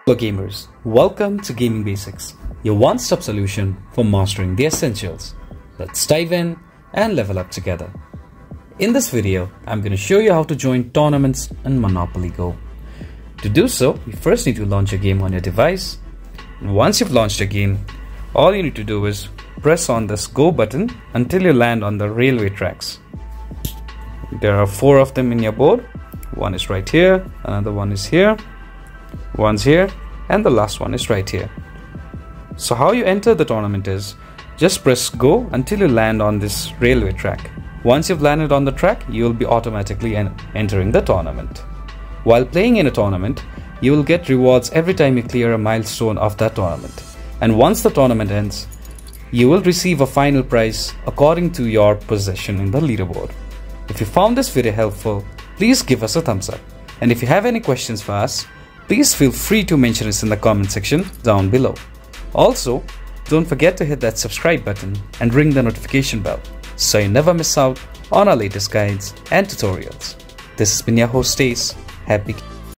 Hello gamers, welcome to Gaming Basics, your one-stop solution for mastering the essentials. Let's dive in and level up together. In this video, I'm going to show you how to join tournaments in Monopoly Go. To do so, you first need to launch a game on your device. And once you've launched a game, all you need to do is press on this Go button until you land on the railway tracks. There are 4 of them in your board. One is right here, another one is here, one's here, and the last one is right here. So how you enter the tournament is, just press Go until you land on this railway track. Once you've landed on the track, you will be automatically entering the tournament. While playing in a tournament, you will get rewards every time you clear a milestone of that tournament. And once the tournament ends, you will receive a final prize according to your position in the leaderboard. If you found this video helpful, please give us a thumbs up. And if you have any questions for us, please feel free to mention us in the comment section down below. Also, don't forget to hit that subscribe button and ring the notification bell so you never miss out on our latest guides and tutorials. This has been your host Ace. Happy